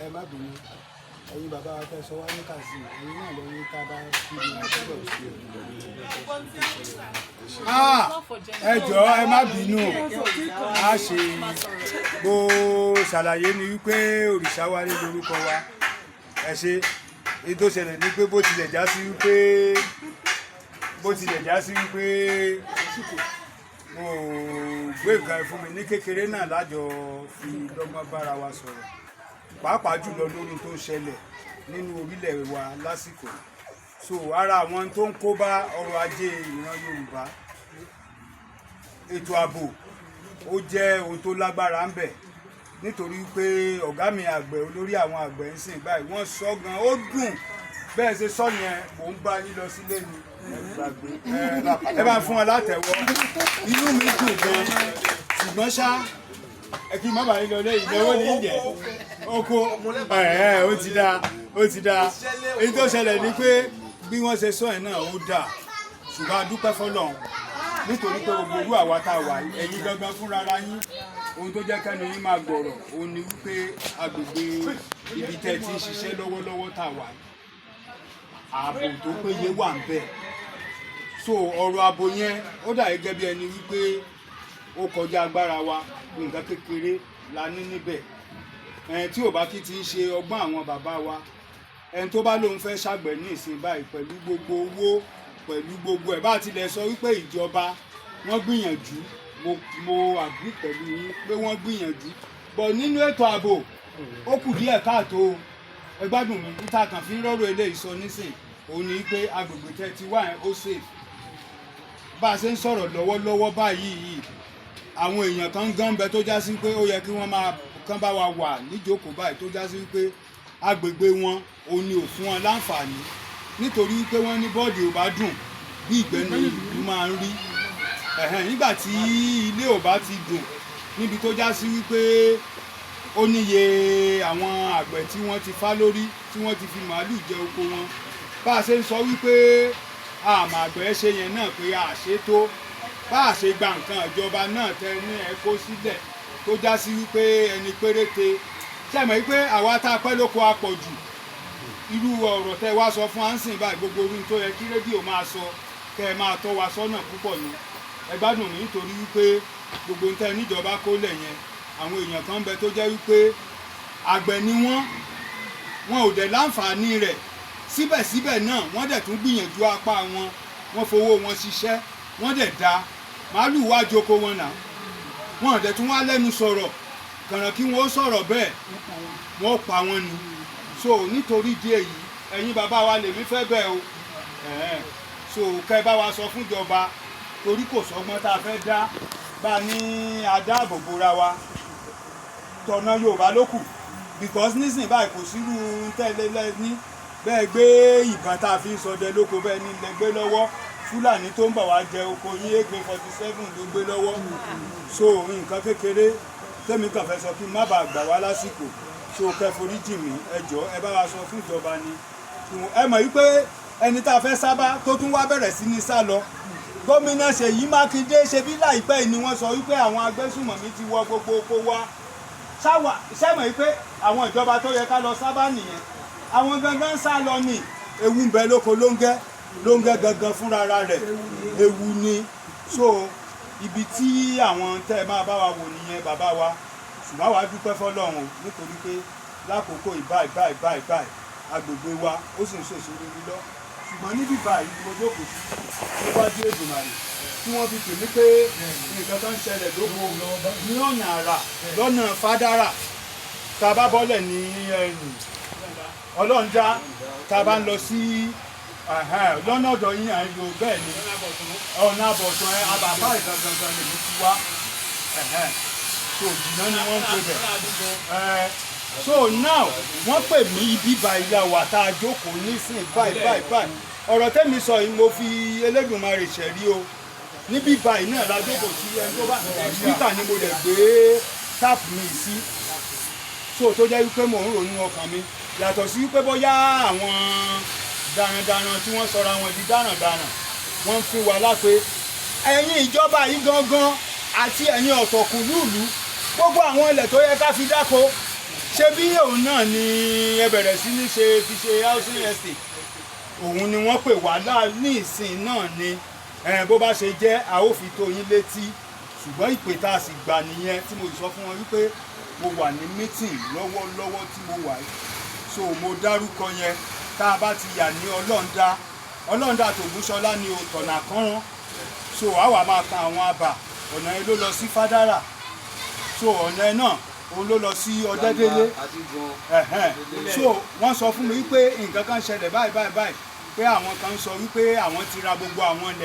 ẹ má bínú ẹ̀yin bàbá wa fẹ́ sọ wá ní kàsí ẹ̀yin náà lẹ́yìn tá a bá kí ni àtúbọ̀ sí ẹ jọ̀ọ́ ẹ má bínú a ṣe bó ṣàlàyé ni wípé òrìṣà wa ní lórúkọ wa ẹ ṣe èyí tó ṣẹlẹ̀ ní pé bó tilẹ̀ já sí wípé mo gbé nǹkan fún mi ní kékeré náà lájọ fi lọ́gbọ́n bára wa sọ̀rọ̀ pàápàá jùlọ lórí tó ń ṣẹlẹ̀ nínú orílẹ̀ wa lásìkò so ara àwọn tó ń kó bá ọrọ̀ ajé ìran Yorùbá ètò ààbò ó jẹ́ ohun tó lágbára ń bẹ nítorí pé ọ̀gá mi àgbẹ̀ olórí àwọn àgbẹ̀ ń sìn báyìí wọ́n sọ gan ó dùn bẹ́ẹ̀ ṣe sọ yẹn mò ń bá yín lọ sílé ni ẹ bá fún wọn látẹ̀wọ́ inú mi dùn gan ṣùgbọ́n ṣá ẹ kí n má bàa yín lọ lẹ́yìn ìnáwó ní ìjẹ́ oko ó ti dáa èyí tó ṣẹlẹ̀ ni pé bí wọ́n ṣe sọ yẹn náà ó dáa ṣùgbọ́n a dúpẹ́ fọlọ́run nítorí pé gbogbo olú àwa tá a wà ẹ̀yin gangan fúnra ara yín ohun tó jẹ́ kẹ́nu yín máa gbọ̀rọ̀ òun ni wípé agbègbè ibi tẹ́ ti ń ṣiṣẹ́ lọ́wọ́lọ́wọ́ tá a wà ààbò tó péye wà ń bẹ̀ so ọ̀rọ̀ ààbò yẹn ó dà gẹ́gẹ́ bí ẹni wípé ó kọjá agbára wa nǹkan kékeré la ní níbẹ̀ tí ò bá kí ti ń ṣe ọgbọ́n àwọn bàbá wa ẹni tó bá lóun fẹ́ ṣàgbẹ̀ ní ìsìn báyìí pẹ̀lú gbogbo owó pẹ̀lú gbogbo ẹ̀ bá tilẹ̀ sọ wípé ìjọba wọ́n gbìyànjú mo àgbí pẹ̀lú yín pé wọ́n gbìyànjú bọ̀ nínú ètò ààbò ó kù díẹ̀ káàtó ẹ gbádùn mi níta kàn fi ń rọ́rọ̀ eléyìí sọ nísìn òun ni pé agbègbè tẹ́ ti wà ó safe bá a ṣe ń sọ̀rọ̀ lọ́wọ́lọ́wọ́ báyìí yìí àwọn èèyàn kan gan bẹ tó já sí pé ó yẹ kí wọ́n máa kán bá wa wà níjókòó báyìí tó já sí pé agbègbè wọn òun ni ò fún wọn láǹfààní nítorí pé wọ́n ní bọ́ọ̀dì ò bá dùn bí ìgbẹ́nu ìlú máa ń rí nígbà tí ilé ò bá ti dùn níbi tó já sí wípé ó níye àwọn àgbẹ̀ tí wọ́n ti fá lórí tí wọ́n ti fi màálù jẹ oko wọn bá a ṣe ń sọ wípé àmọ́ àgbẹ̀ ṣe yẹn náà pé a ṣe tó bá a ṣe gba nǹkan ìjọba náà tẹ ní ẹ kó sílẹ̀ tó já sí wípé ẹni péréte ṣàmọ̀ wípé àwa tá a pẹ́ lóko apọ̀jù irú ọ̀rọ̀ tẹ́ wá sọ fún ansìn báyìí gbogbo orin tó yẹ kí rédíò máa sọ kẹ́ ẹ máa tọ́ wa sọ́nà púpọ̀ ni ẹ gbádùn mi nítorí wípé gbogbo ń tẹ́ níjọba kó lẹ̀ yẹn àwọn èèyàn kan ń bẹ tó jẹ́ wípé àgbẹ̀ ni wọn ò dẹ̀ láǹfààní rẹ̀ síbẹ̀síbẹ̀ náà wọ́n dẹ̀ tún gbìyànjú apá wọ́n fowó wọn ṣiṣẹ́ wọ́n dẹ̀ da màálù wá joko wọn náà wọ́n dẹ̀ tún wá lẹ́nu sọ̀rọ̀ kàràn kí wọ́n sọ̀rọ̀ bẹ́ẹ̀ wọ́n pa wọn ni so nítorí díẹ̀ yìí ẹ̀yin bàbá wa lèmi fẹ́ bẹ́ẹ̀ o so kẹ́ bá wa sọ fúnjọba torí kò sọ́gbọ́n tá a fẹ́ dá bá ní adáàbòbora wa tọ̀nà Yorùbá ló kù because nísìnyí báyìí kò sírú tẹ́lẹ̀ ní bẹ́ẹ̀ gbé ìbọn tá a fi ń ṣọdẹ lóko bẹ́ẹ̀ ní ilẹ̀ gbé lọ́wọ́ Fúlàní tó ń bọ̀ wá jẹ oko yín AK-47 ló gbé lọ́wọ́ so nǹkan kékeré tẹ́mi kàn fẹ́ sọ kí n má bàa gbà wá lásìkò so kẹ́ forí jì mí ẹ jọ̀ọ́ ẹ bá wa sọ fún ìjọba ni ẹ mọ̀ wípé ẹni tá a fẹ́ sábà tó tún wá bẹ̀rẹ̀ sí ní sá lọ gómìnà Ṣèyí Mákindé ṣe bí láìpẹ́ yìí ni wọ́n sọ wípé àwọn agbésùmọ̀mí ti wọ gbogbo oko wa ṣẹ́mọ̀ wípé àwọn ìjọba tó yẹ ká lọ sábà nìyẹn àwọn gangan sá lọ ní ewu ń bẹ lóko lóńgẹ́ gangan fúnra rẹ̀ ewu ni so ibi tí àwọn tẹ́ ẹ máa bá wa wò nìyẹn bàbá wa ṣùgbọ́n àwa dúpẹ́ fọlọ́run nítorí pé lákòókò ìbáì agbègbè wa ó sì ń ṣèṣe lórí lọ ṣùgbọ́n níbi báyìí mo jókòó sí níwájú Èdùmàrè tí wọ́n fi pè mí pé nǹkan tó ń ṣẹlẹ̀ lóko ní ọ̀nà àrà lọ́nà Fádárà tá a bá bọ́lẹ̀ ní Ọlọ́njà tá a bá ń lọ sí lọ́nà ọ̀dọ̀ yín à ń lo bẹ́ẹ̀ ni ọ̀nà àbọ̀tán àbàbá ìgangan lèmi ti wá so jìnnà ni wọ́n ń pè bẹ̀ so now wọ́n pè mí ibi báyìí wà tá a jókòó nísìn báyìí ọ̀rọ̀ tẹ́mi sọ yìí mo fi Elédùmarè ṣẹ̀rí o níbi báyìí náà la jókòó sí ẹni tó bá speaker ni mo lè gbé tap mi sí so tó jẹ́ wípé mò ń ronú ọkàn mi yàtọ̀ sí wípé bóyá àwọn darandaran tí wọ́n sọra wọn di darandaran wọ́n ń fún wa lápé ẹ̀yin ìjọba yìí gangan àti ẹ̀yin ọ̀tọ̀kùn lùlù gbogbo àwọn ilẹ̀ tó yẹ ká fi dáko ṣé bí òun náà ni ẹ bẹ̀rẹ̀ sí ní fi ṣe housing estate òun ni wọ́n pè wá ní ìsìn náà ni bó bá ṣe jẹ́ a ó fi tó yín létí ṣùgbọ́n ìpè tá a sì gbà nìyẹn tí mo sọ fún wọn wípé mo wà ní meeting lọ́wọ́lọ́wọ́ tí mo wà yìí so mo dárúkọ yẹn tá a bá ti yà ní ọlọ́ǹda tògúnṣọlá ni o tọ̀nà kánrán so àwa máa kan àwọn àbà ọ̀nà yẹn ló lọ sí fádárà so ọ̀nà yẹn náà òun ló lọ sí ọdẹ́dẹ́lé so wọ́n sọ fún mi wípé nǹkan kan ṣẹlẹ̀ báyìí pé àwọn kan sọ wípé àwọn ti ra gbogbo àwọn ilẹ̀